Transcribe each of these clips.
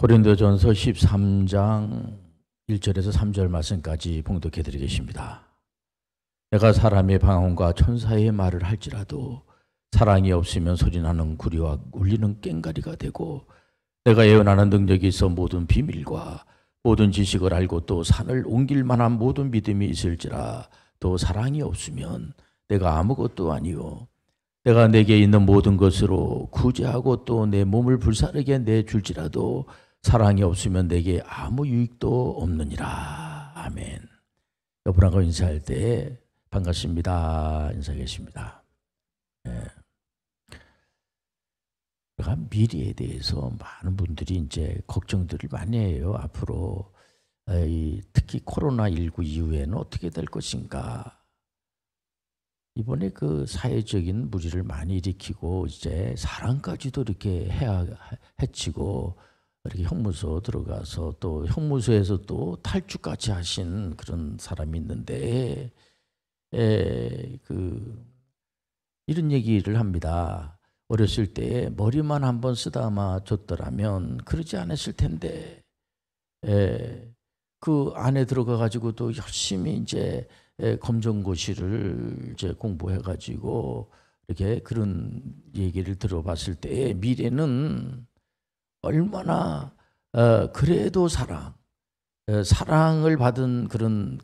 고린도전서 13장 1절에서 3절 말씀까지 봉독해 드리겠습니다. 내가 사람의 방언과 천사의 말을 할지라도 사랑이 없으면 소리나는 구리와 울리는 꽹가리가 되고, 내가 예언하는 능력이 있어 모든 비밀과 모든 지식을 알고 또 산을 옮길 만한 모든 믿음이 있을지라 또 사랑이 없으면 내가 아무것도 아니요, 내가 내게 있는 모든 것으로 구제하고 또 내 몸을 불사르게 내줄지라도 사랑이 없으면 내게 아무 유익도 없느니라. 아멘. 여러분하고 인사할 때 반갑습니다 인사하겠습니다. 제가 미래에 대해서 많은 분들이 이제 걱정들을 많이 해요. 앞으로 특히 코로나19 이후에는 어떻게 될 것인가. 이번에 그 사회적인 무리를 많이 일으키고 이제 사람까지도 이렇게 해치고 이렇게 형무소 들어가서 또 형무소에서 또 탈주까지 하신 그런 사람이 있는데, 이런 얘기를 합니다. 어렸을 때 머리만 한번 쓰다마 줬더라면 그러지 않았을 텐데, 그 안에 들어가 가지고 또 열심히 이제 검정고시를 이제 공부해 가지고 이렇게 그런 얘기를 들어봤을 때 미래는 얼마나 그래도 사랑을 받은 그런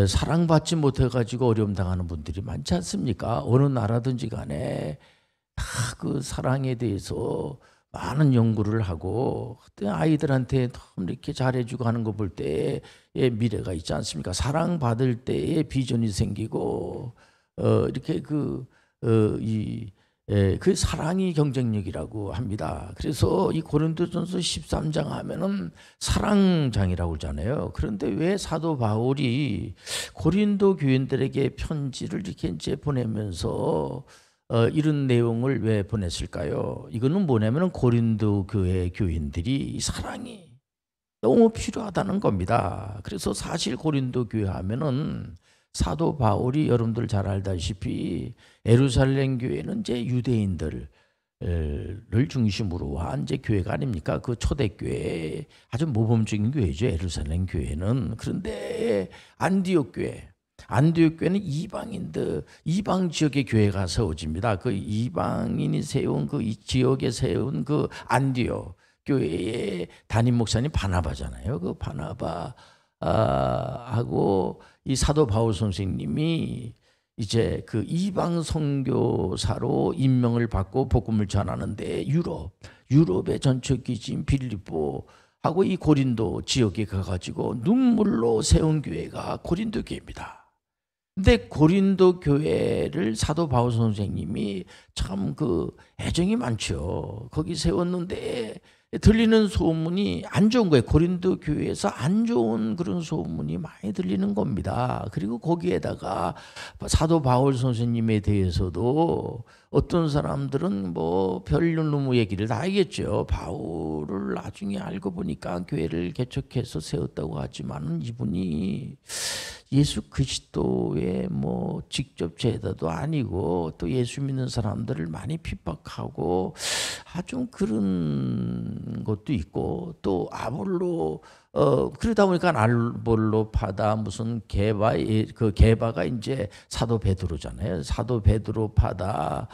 사랑받지 못해 가지고 어려움 당하는 분들이 많지 않습니까? 어느 나라든지 간에 다 그 사랑에 대해서 많은 연구를 하고 아이들한테 너무 이렇게 잘해주고 하는 거 볼 때의 미래가 있지 않습니까? 사랑받을 때의 비전이 생기고 이렇게 그 사랑이 경쟁력이라고 합니다. 그래서 이 고린도전서 13장 하면은 사랑장이라고 그러잖아요. 그런데 왜 사도 바울이 고린도 교인들에게 편지를 이렇게 이제 보내면서 이런 내용을 왜 보냈을까요? 이거는 뭐냐면 고린도 교회 교인들이 사랑이 너무 필요하다는 겁니다. 그래서 사실 고린도 교회 하면은 사도 바울이 여러분들 잘 알다시피 예루살렘 교회는 이제 유대인들을 중심으로 한 이제 교회가 아닙니까? 그 초대교회 아주 모범적인 교회죠, 예루살렘 교회는. 그런데 안디옥 교회는 이방 지역의 교회가 세워집니다. 그 이방인이 세운 그 지역에 세운 그 안디옥 교회의 담임 목사님 바나바잖아요. 그 바나바 하고 이 사도 바울 선생님이 이제 그 이방 선교사로 임명을 받고 복음을 전하는데 유럽의 전체 기지인 빌립보 하고 이 고린도 지역에 가가지고 눈물로 세운 교회가 고린도 교회입니다. 근데 고린도 교회를 사도 바울 선생님이 참 그 애정이 많죠. 거기 세웠는데 들리는 소문이 안 좋은 거예요. 고린도 교회에서 안 좋은 그런 소문이 많이 들리는 겁니다. 그리고 거기에다가 사도 바울 선생님에 대해서도 어떤 사람들은 뭐 별놈의 얘기를 다 하겠죠. 바울을 나중에 알고 보니까 교회를 개척해서 세웠다고 하지만 이분이 예수 그리스도의 뭐 직접 제자도 아니고 또 예수 믿는 사람들을 많이 핍박하고 아주 그런 것도 있고, 또 아볼로 그러다 보니까 아볼로파다 무슨 게바가 이제 사도 베드로잖아요. 사도 베드로파다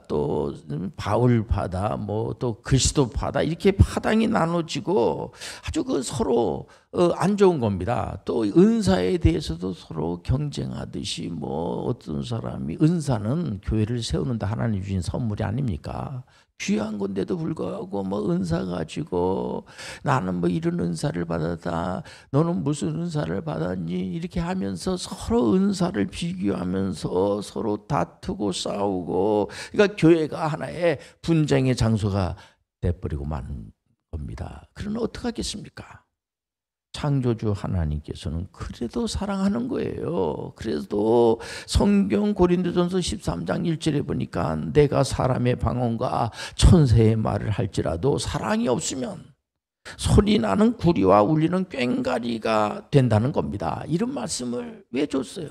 또 바울파다 뭐 또 그리스도파다, 이렇게 파당이 나눠지고 아주 그 서로 안 좋은 겁니다. 또 은사에 대해서도 서로 경쟁하듯이 뭐 어떤 사람이, 은사는 교회를 세우는데 하나님 주신 선물이 아닙니까? 귀한 건데도 불구하고 뭐 은사 가지고 나는 뭐 이런 은사를 받았다, 너는 무슨 은사를 받았니, 이렇게 하면서 서로 은사를 비교하면서 서로 다투고 싸우고, 그러니까 교회가 하나의 분쟁의 장소가 돼버리고 마는 겁니다. 그러면 어떡하겠습니까? 창조주 하나님께서는 그래도 사랑하는 거예요. 그래도 성경 고린도전서 13장 1절에 보니까 내가 사람의 방언과 천사의 말을 할지라도 사랑이 없으면 소리나는 구리와 울리는 꽹가리가 된다는 겁니다. 이런 말씀을 왜 줬어요?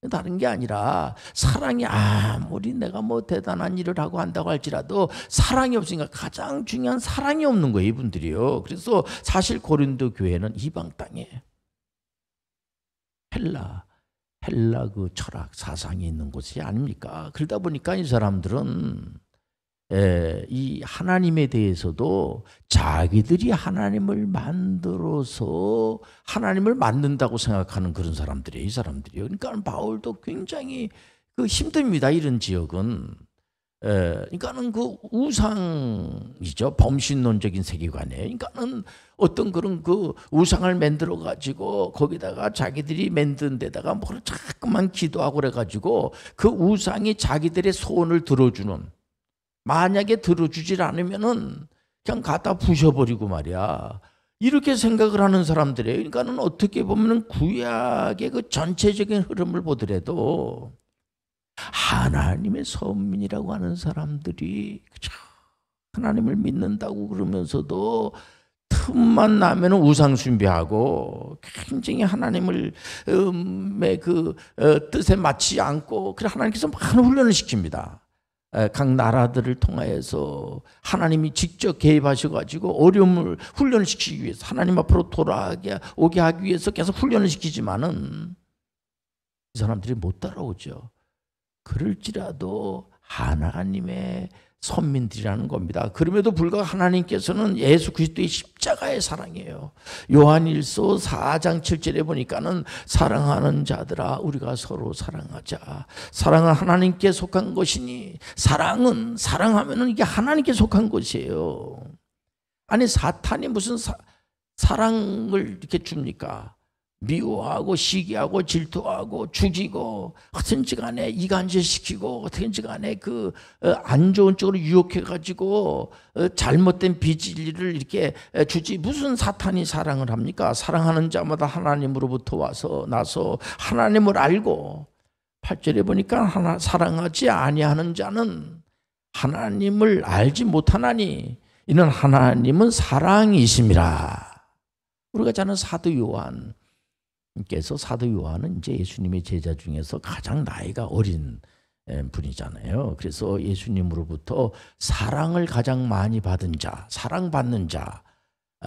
다른 게 아니라 사랑이 아무리 내가 뭐 대단한 일을 하고 한다고 할지라도 사랑이 없으니까 가장 중요한 사랑이 없는 거예요, 이분들이요. 그래서 사실 고린도 교회는 이방 땅에 헬라 그 철학 사상이 있는 곳이 아닙니까? 그러다 보니까 이 사람들은 이 하나님에 대해서도 자기들이 하나님을 만들어서 하나님을 만든다고 생각하는 그런 사람들이에요, 이 사람들이요. 그러니까 바울도 굉장히 힘듭니다, 이런 지역은. 그러니까는 그 우상이죠, 범신론적인 세계관이에요. 그러니까는 어떤 그런 그 우상을 만들어 가지고 거기다가 자기들이 만든 데다가 뭘 자꾸만 기도하고 그래가지고 그 우상이 자기들의 소원을 들어주는, 만약에 들어주질 않으면은 그냥 갖다 부셔버리고 말이야, 이렇게 생각을 하는 사람들이에요. 그러니까는 어떻게 보면 구약의 그 전체적인 흐름을 보더라도 하나님의 선민이라고 하는 사람들이 하나님을 믿는다고 그러면서도 틈만 나면 우상 숭배하고 굉장히 하나님을 그 뜻에 맞지 않고, 그래 하나님께서 많은 훈련을 시킵니다. 각 나라들을 통하여서 하나님이 직접 개입하셔가지고 어려움을 훈련을 시키기 위해서, 하나님 앞으로 돌아오게 하기 위해서 계속 훈련을 시키지만은 이 사람들이 못 따라오죠. 그럴지라도 하나님의 선민들이라는 겁니다. 그럼에도 불구하고 하나님께서는 예수 그리스도의 십자가의 사랑이에요. 요한일서 4장 7절에 보니까는 사랑하는 자들아 우리가 서로 사랑하자. 사랑은 하나님께 속한 것이니, 사랑하면은 이게 하나님께 속한 것이에요. 아니 사탄이 무슨 사랑을 이렇게 줍니까? 미워하고 시기하고 질투하고 죽이고 어떤지 간에 이간질시키고 어떤지 간에 그 안 좋은 쪽으로 유혹해가지고 잘못된 비진리를 이렇게 주지. 무슨 사탄이 사랑을 합니까? 사랑하는 자마다 하나님으로부터 나서 하나님을 알고, 8절에 보니까 사랑하지 아니하는 자는 하나님을 알지 못하나니 이는 하나님은 사랑이심이라. 우리가 잘 아는 사도 요한 께서, 사도 요한은 이제 예수님의 제자 중에서 가장 나이가 어린 분이잖아요. 그래서 예수님으로부터 사랑을 가장 많이 받은 자, 사랑받는 자,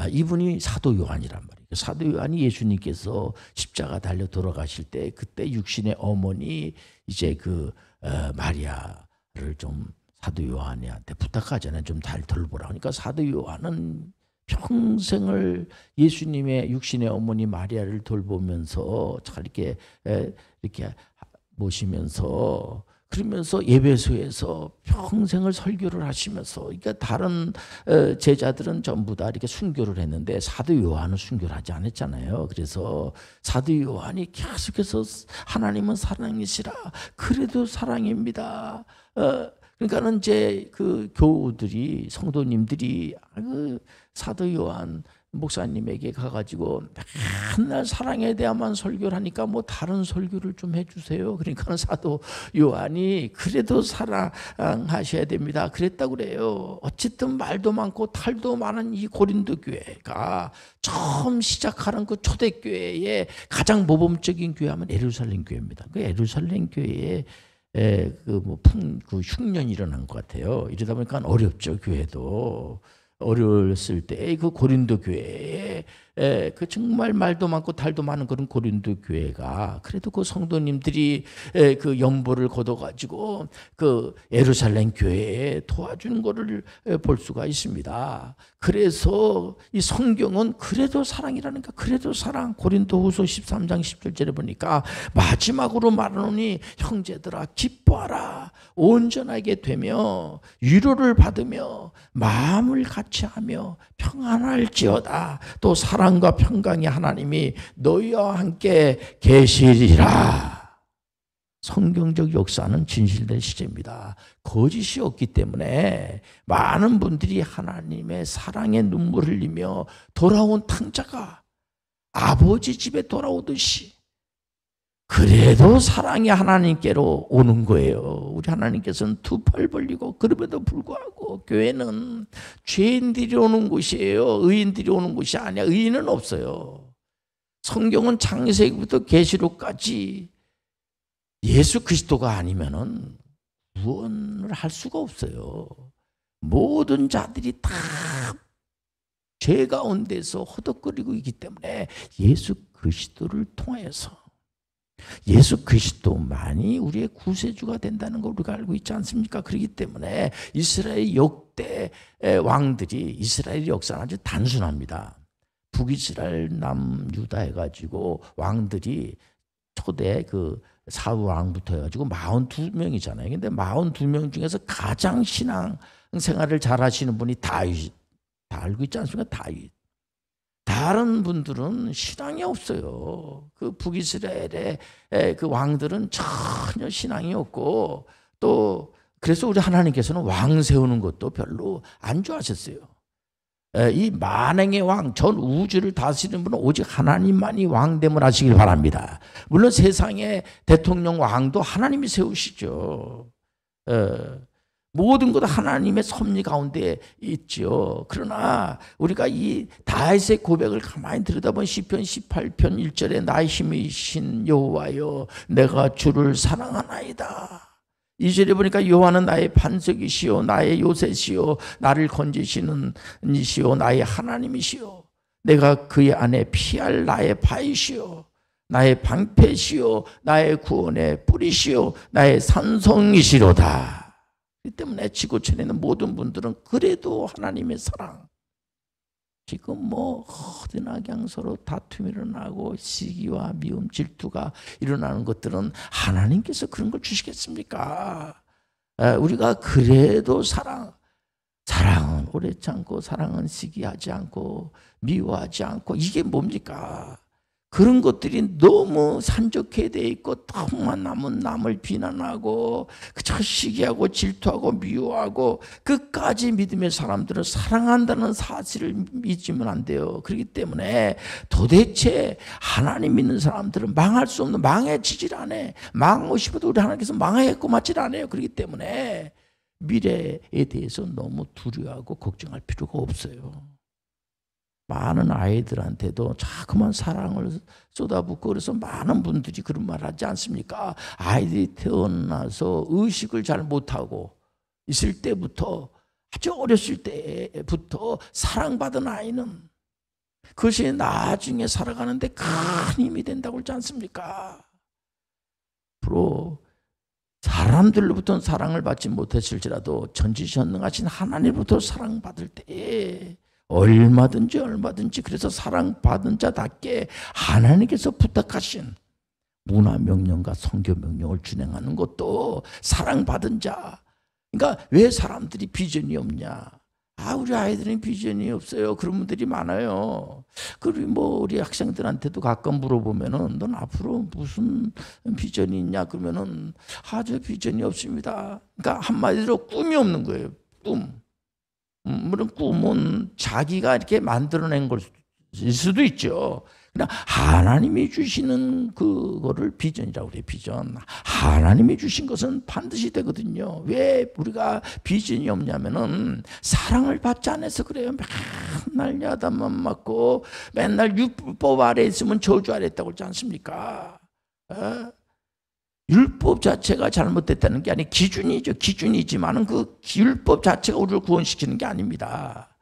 이분이 사도 요한이란 말이에요. 사도 요한이 예수님께서 십자가 달려 돌아가실 때 그때 육신의 어머니 이제 그 마리아를 좀 사도 요한한테 부탁하잖아요. 좀 잘 돌보라. 그러니까 사도 요한은 평생을 예수님의 육신의 어머니 마리아를 돌보면서 잘 이렇게 모시면서, 그러면서 예배소에서 평생을 설교를 하시면서, 그러니까 다른 제자들은 전부 다 이렇게 순교를 했는데 사도 요한은 순교를 하지 않았잖아요. 그래서 사도 요한이 계속해서 하나님은 사랑이시라, 그래도 사랑입니다. 그러니까는 이제 그 교우들이, 성도님들이 사도 요한 목사님에게 가가지고 맨날 사랑에 대한만 설교를 하니까 뭐 다른 설교를 좀 해주세요. 그러니까 사도 요한이 그래도 사랑하셔야 됩니다 그랬다고 그래요. 어쨌든 말도 많고 탈도 많은 이 고린도 교회가 처음 시작하는 그 초대교회의 가장 모범적인 교회하면 예루살렘 교회입니다. 그 예루살렘 교회에 그 흉년이 일어난 것 같아요. 이러다 보니까 어렵죠. 교회도 어려웠을 때 그 고린도 교회에 그 정말 말도 많고 탈도 많은 그런 고린도 교회가 그래도 그 성도님들이 그 연보를 걷어가지고 그 예루살렘 교회에 도와주는 것을 볼 수가 있습니다. 그래서 이 성경은 그래도 사랑이라니까, 그래도 사랑, 고린도후서 13장 10절에 보니까 마지막으로 말하노니 형제들아 기뻐하라, 온전하게 되며 위로를 받으며 마음을 같이하며 평안할지어다. 또 사랑과 평강의 하나님이 너희와 함께 계시리라. 성경적 역사는 진실된 시제입니다. 거짓이 없기 때문에 많은 분들이 하나님의 사랑의 눈물을 흘리며 돌아온 탕자가 아버지 집에 돌아오듯이 그래도 사랑이 하나님께로 오는 거예요. 우리 하나님께서는 두 팔 벌리고, 그럼에도 불구하고 교회는 죄인들이 오는 곳이에요. 의인들이 오는 곳이 아니야. 의인은 없어요. 성경은 창세기부터 계시록까지 예수 그리스도가 아니면은 구원을 할 수가 없어요. 모든 자들이 다 죄 가운데서 허덕거리고 있기 때문에 예수 그리스도를 통하여서 예수 그리스도만이 우리의 구세주가 된다는 걸 우리가 알고 있지 않습니까? 그렇기 때문에 이스라엘 역대 왕들이 이스라엘 역사는 아주 단순합니다. 북이스라엘 남유다 해가지고 왕들이 초대 그 사왕부터 해가지고 42명이잖아요. 근데 42명 중에서 가장 신앙 생활을 잘 하시는 분이 다윗. 다 알고 있지 않습니까? 다윗. 다른 분들은 신앙이 없어요. 그 북이스라엘의 그 왕들은 전혀 신앙이 없고, 또 그래서 우리 하나님께서는 왕 세우는 것도 별로 안 좋아하셨어요. 이 만행의 왕, 전 우주를 다스리는 분은 오직 하나님만이 왕됨을 하시길 바랍니다. 물론 세상의 대통령 왕도 하나님이 세우시죠. 모든 것 하나님의 섭리 가운데 있죠. 그러나 우리가 이 다윗의 고백을 가만히 들여다보면 시편 18편 1절에 나의 힘이신 여호와여 내가 주를 사랑하나이다. 2절에 보니까 여호와는 나의 반석이시요 나의 요새시요 나를 건지시는 이시요 나의 하나님이시요 내가 그의 안에 피할 나의 바위시요 나의 방패시요 나의 구원의 뿌리시요 나의 산성이시로다. 그 때문에 지구촌에 있는 모든 분들은 그래도 하나님의 사랑, 지금 어디나 그냥 서로 다툼이 일어나고 시기와 미움, 질투가 일어나는 것들은 하나님께서 그런 걸 주시겠습니까? 우리가 그래도 사랑은 오래지 않고 사랑은 시기하지 않고 미워하지 않고 이게 뭡니까? 그런 것들이 너무 산적해 돼 있고 틈만 나면 남을 비난하고 그저 시기하고 질투하고 미워하고 끝까지 믿음의 사람들은 사랑한다는 사실을 잊으면 안 돼요. 그렇기 때문에 도대체 하나님 믿는 사람들은 망할 수 없는 망해지질 않아요. 망하고 싶어도 우리 하나님께서 망하겠고 맞질 않아요. 그렇기 때문에 미래에 대해서 너무 두려워하고 걱정할 필요가 없어요. 많은 아이들한테도 자꾸만 사랑을 쏟아붓고 그래서 많은 분들이 그런 말 하지 않습니까? 아이들이 태어나서 의식을 잘 못하고 있을 때부터 아주 어렸을 때부터 사랑받은 아이는 그것이 나중에 살아가는데 큰 힘이 된다고 그러지 않습니까? 앞으로 사람들로부터는 사랑을 받지 못했을지라도 전지전능하신 하나님으로부터 사랑받을 때에 얼마든지 그래서 사랑받은 자답게 하나님께서 부탁하신 문화명령과 선교명령을 준행하는 것도 사랑받은 자. 그러니까 왜 사람들이 비전이 없냐? 우리 아이들은 비전이 없어요. 그런 분들이 많아요. 그리고 우리 학생들한테도 가끔 물어보면은 넌 앞으로 무슨 비전이 있냐? 그러면은 저 비전이 없습니다. 그러니까 한마디로 꿈이 없는 거예요. 꿈. 물론 꿈은 자기가 이렇게 만들어낸 것일 수도 있죠. 그러나 하나님이 주시는 그거를 비전이라고 그래요. 비전. 하나님이 주신 것은 반드시 되거든요. 왜 우리가 비전이 없냐면은 사랑을 받지 않아서 그래요. 맨날 야단만 맞고 맨날 율법 아래 있으면 저주 아래 있다고 그러지 않습니까? 율법 자체가 잘못됐다는 게 아니 기준이죠. 기준이지만은 그 율법 자체가 우리를 구원시키는 게 아닙니다.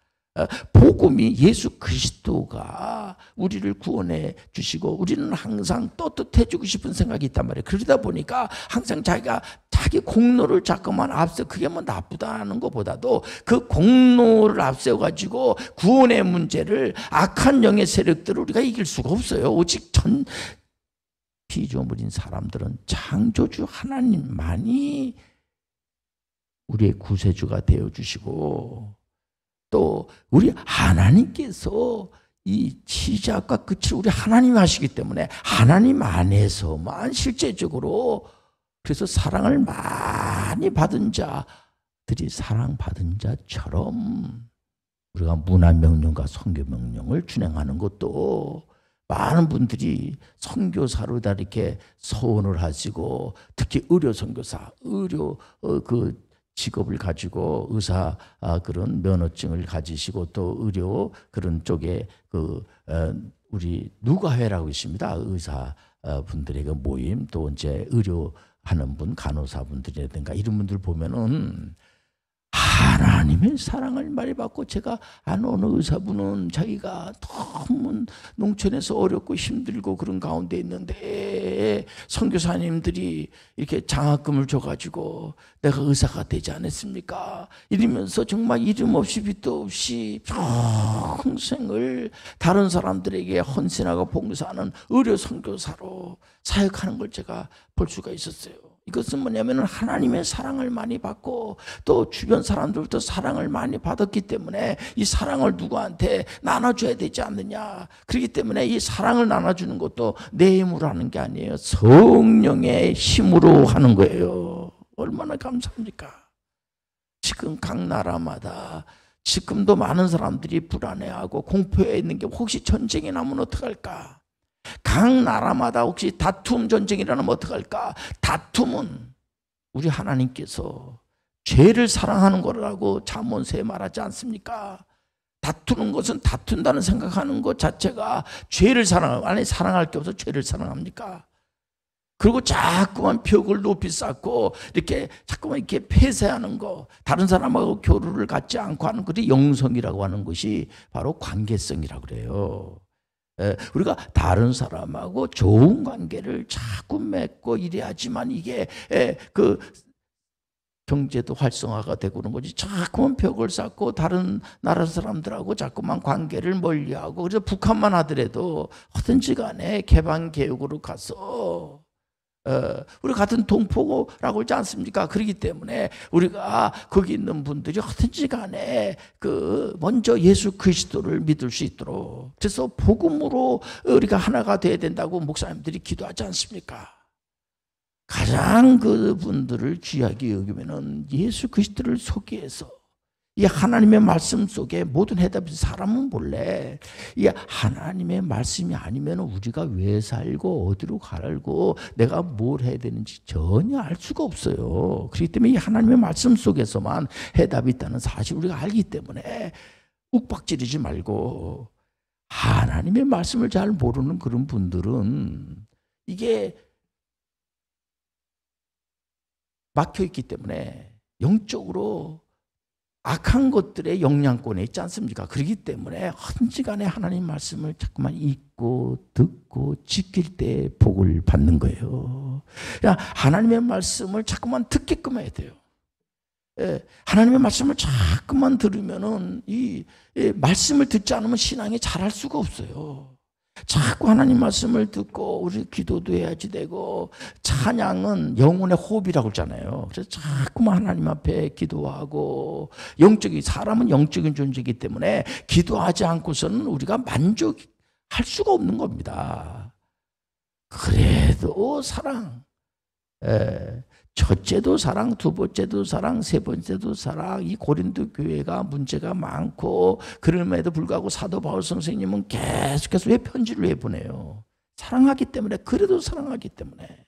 복음이 예수 그리스도가 우리를 구원해 주시고 우리는 항상 떳떳해 주고 싶은 생각이 있단 말이에요. 그러다 보니까 항상 자기 공로를 자꾸만 앞서 그게 나쁘다는 것보다도 그 공로를 앞세워 가지고 구원의 문제를 악한 영의 세력들을 우리가 이길 수가 없어요. 오직 피조물인 사람들은 창조주 하나님만이 우리의 구세주가 되어주시고 또 우리 하나님께서 이 시작과 끝을 우리 하나님이 하시기 때문에 하나님 안에서만 실제적으로 그래서 사랑을 많이 받은 자들이 사랑받은 자처럼 우리가 문화명령과 선교명령을 준행하는 것도 많은 분들이 선교사로 다 이렇게 서원을 하시고 특히 의료 선교사, 의료 그 직업을 가지고 의사 그런 면허증을 가지시고 또 의료 그런 쪽에 우리 누가회라고 있습니다. 의사 분들의 그 모임 또 이제 의료 하는 분, 간호사분들이라든가 이런 분들 보면은 하나님의 사랑을 많이 받고, 제가 아는 어느 의사분은 자기가 너무 농촌에서 어렵고 힘들고 그런 가운데 있는데 선교사님들이 이렇게 장학금을 줘가지고 내가 의사가 되지 않았습니까? 이러면서 정말 이름 없이 빚도 없이 평생을 다른 사람들에게 헌신하고 봉사하는 의료 선교사로 사역하는 걸 제가 볼 수가 있었어요. 이것은 뭐냐면 하나님의 사랑을 많이 받고 또 주변 사람들부터 사랑을 많이 받았기 때문에 이 사랑을 누구한테 나눠줘야 되지 않느냐. 그렇기 때문에 이 사랑을 나눠주는 것도 내 힘으로 하는 게 아니에요. 성령의 힘으로 하는 거예요. 얼마나 감사합니까? 지금 각 나라마다 지금도 많은 사람들이 불안해하고 공포해 있는 게, 혹시 전쟁이 나면 어떡할까? 각 나라마다 혹시 다툼 전쟁이라면 어떡할까? 다툼은 우리 하나님께서 죄를 사랑하는 거라고 잠언서에 말하지 않습니까? 다투는 것은 다툰다는 생각하는 것 자체가 죄를 사랑하고, 아니 사랑할 게 없어 죄를 사랑합니까? 그리고 자꾸만 벽을 높이 쌓고 이렇게 자꾸만 이렇게 폐쇄하는 거, 다른 사람하고 교류를 갖지 않고 하는 것이 영성이라고 하는 것이 바로 관계성이라고 그래요. 우리가 다른 사람하고 좋은 관계를 자꾸 맺고 이래야지만 이게 그 경제도 활성화가 되고 그런 거지. 자꾸만 벽을 쌓고 다른 나라 사람들하고 자꾸만 관계를 멀리하고, 그래서 북한만 하더라도 어떤지 간에 개방 개혁으로 가서 우리 같은 동포라고 하지 않습니까? 그렇기 때문에 우리가 거기 있는 분들이 어떤지 간에 먼저 예수 그리스도를 믿을 수 있도록, 그래서 복음으로 우리가 하나가 돼야 된다고 목사님들이 기도하지 않습니까? 가장 그분들을 귀하게 여기면은 예수 그리스도를 소개해서 이 하나님의 말씀 속에 모든 해답이, 사람은 몰래 이 하나님의 말씀이 아니면 우리가 왜 살고 어디로 가고 내가 뭘 해야 되는지 전혀 알 수가 없어요. 그렇기 때문에 이 하나님의 말씀 속에서만 해답이 있다는 사실 우리가 알기 때문에 욱박지르지 말고, 하나님의 말씀을 잘 모르는 그런 분들은 이게 막혀있기 때문에 영적으로 악한 것들의 영향권에 있지 않습니까? 그렇기 때문에 헌지간에 하나님 말씀을 자꾸만 읽고 듣고 지킬 때 복을 받는 거예요. 하나님의 말씀을 자꾸만 듣게끔 해야 돼요. 하나님의 말씀을 자꾸만 들으면은 이 말씀을 듣지 않으면 신앙이 잘할 수가 없어요. 자꾸 하나님 말씀을 듣고 우리 기도도 해야지 되고, 찬양은 영혼의 호흡이라고 그러잖아요. 그래서 자꾸만 하나님 앞에 기도하고, 사람은 영적인 존재이기 때문에 기도하지 않고서는 우리가 만족할 수가 없는 겁니다. 그래도 사랑, 첫째도 사랑, 두 번째도 사랑, 세 번째도 사랑. 이 고린도 교회가 문제가 많고, 그럼에도 불구하고 사도 바울 선생님은 계속해서 왜 편지를 왜 보내요? 사랑하기 때문에, 그래도 사랑하기 때문에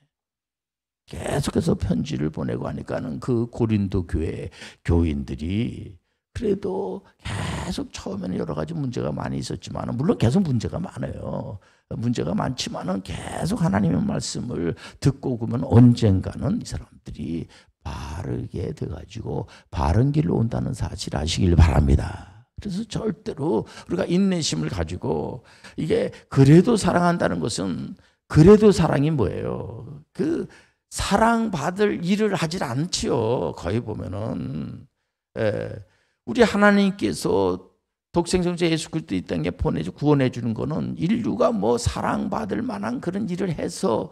계속해서 편지를 보내고 하니까는 그 고린도 교회 교인들이 그래도 계속 처음에는 여러 가지 문제가 많이 있었지만, 물론 계속 문제가 많아요. 문제가 많지만은 계속 하나님의 말씀을 듣고 그러면 언젠가는 이 사람들이 바르게 돼가지고 바른 길로 온다는 사실 아시길 바랍니다. 그래서 절대로 우리가 인내심을 가지고, 이게 그래도 사랑한다는 것은, 그래도 사랑이 뭐예요? 그 사랑받을 일을 하질 않지요. 거의 보면은 우리 하나님께서 독생성자 예수 그리스도 이 땅에 보내주 구원해 주는 거는 인류가 뭐 사랑받을 만한 그런 일을 해서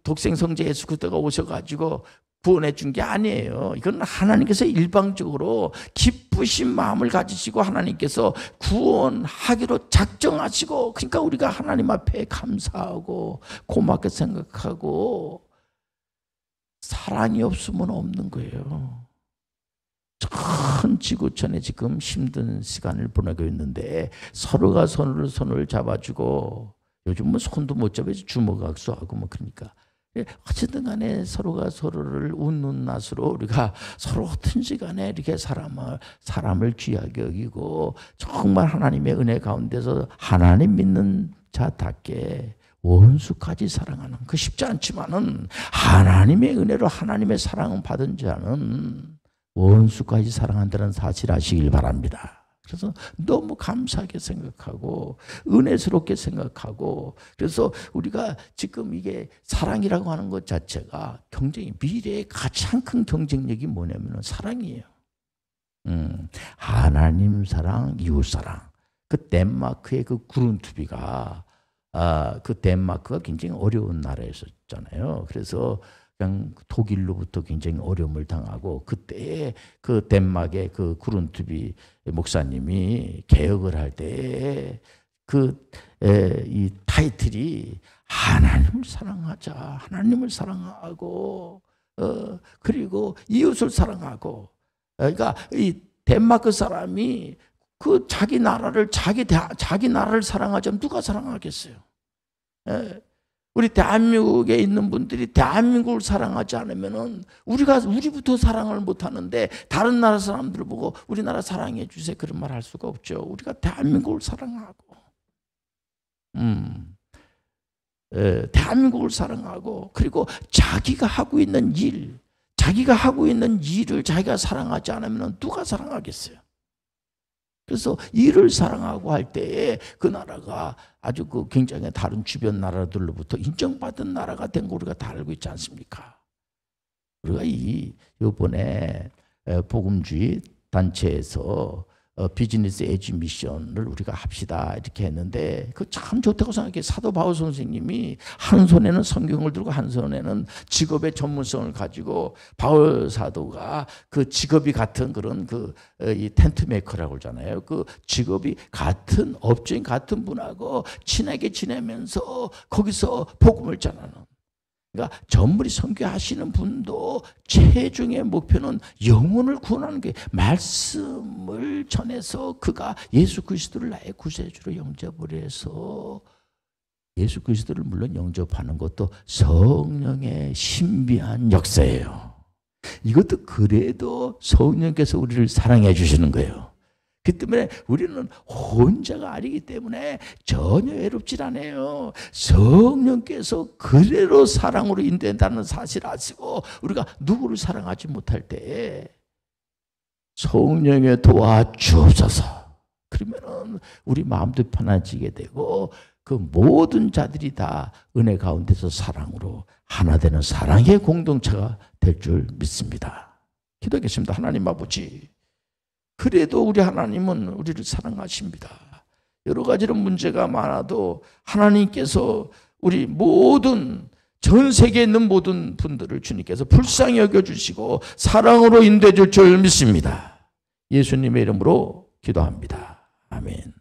독생성자 예수 그리스도가 오셔가지고 구원해 준 게 아니에요. 이건 하나님께서 일방적으로 기쁘신 마음을 가지시고 하나님께서 구원하기로 작정하시고, 그러니까 우리가 하나님 앞에 감사하고 고맙게 생각하고, 사랑이 없으면 없는 거예요. 전 지구촌에 지금 힘든 시간을 보내고 있는데 서로가 손을 잡아주고, 요즘 뭐 손도 못 잡아서 주먹 악수하고 뭐 그러니까, 어쨌든 간에 서로가 서로를 웃는 낯으로 우리가 서로 어떤지 간에 이렇게 사람을 귀하게 여기고, 정말 하나님의 은혜 가운데서 하나님 믿는 자답게 원수까지 사랑하는, 그 쉽지 않지만은 하나님의 은혜로 하나님의 사랑을 받은 자는 원수까지 사랑한다는 사실 아시길 바랍니다. 그래서 너무 감사하게 생각하고 은혜스럽게 생각하고, 그래서 우리가 지금 이게 사랑이라고 하는 것 자체가 경쟁이, 미래의 가장 큰 경쟁력이 뭐냐면 사랑이에요. 하나님 사랑, 이웃 사랑. 그 덴마크의 그 구룬투비가 그 덴마크가 굉장히 어려운 나라였었잖아요. 그래서 그냥 독일로부터 굉장히 어려움을 당하고, 그때 그 덴마크의 그 구룬투비 목사님이 개혁을 할 때 이 타이틀이 하나님을 사랑하자, 하나님을 사랑하고 그리고 이웃을 사랑하고. 그러니까 이 덴마크 사람이 그 자기 나라를 사랑하자면 누가 사랑하겠어요? 우리 대한민국에 있는 분들이 대한민국을 사랑하지 않으면은 우리부터 사랑을 못 하는데 다른 나라 사람들을 보고 우리나라 사랑해 주세요 그런 말 할 수가 없죠. 우리가 대한민국을 사랑하고, 대한민국을 사랑하고, 그리고 자기가 하고 있는 일을 자기가 사랑하지 않으면 누가 사랑하겠어요? 그래서 이를 사랑하고 할 때에 그 나라가 아주 그 굉장히 다른 주변 나라들로부터 인정받은 나라가 된 거 우리가 다 알고 있지 않습니까? 우리가 이번에 복음주의 단체에서 비즈니스 에지 미션을 우리가 합시다 이렇게 했는데, 그 참 좋다고 생각해요. 사도 바울 선생님이 한 손에는 성경을 들고 한 손에는 직업의 전문성을 가지고, 바울 사도가 그 직업이 같은 그런 이 텐트 메이커라고 그러잖아요. 그 직업이 같은 업종이 같은 분하고 친하게 지내면서 거기서 복음을 전하는. 그러니까 전문이 선교하시는 분도 최종의 목표는 영혼을 구원하는 게, 말씀을 전해서 그가 예수 그리스도를 나의 구세주로 영접을 해서, 예수 그리스도를 물론 영접하는 것도 성령의 신비한 역사예요. 이것도 그래도 성령께서 우리를 사랑해 주시는 거예요. 그 때문에 우리는 혼자가 아니기 때문에 전혀 외롭질 않아요. 성령께서 그대로 사랑으로 인도한다는 사실을 아시고, 우리가 누구를 사랑하지 못할 때 성령의 도와주옵소서. 그러면은 우리 마음도 편해지게 되고, 그 모든 자들이 다 은혜 가운데서 사랑으로 하나 되는 사랑의 공동체가 될 줄 믿습니다. 기도하겠습니다. 하나님 아버지, 그래도 우리 하나님은 우리를 사랑하십니다. 여러 가지로 문제가 많아도 하나님께서 우리 모든 전 세계에 있는 모든 분들을 주님께서 불쌍히 여겨주시고 사랑으로 인도해 줄 줄 믿습니다. 예수님의 이름으로 기도합니다. 아멘.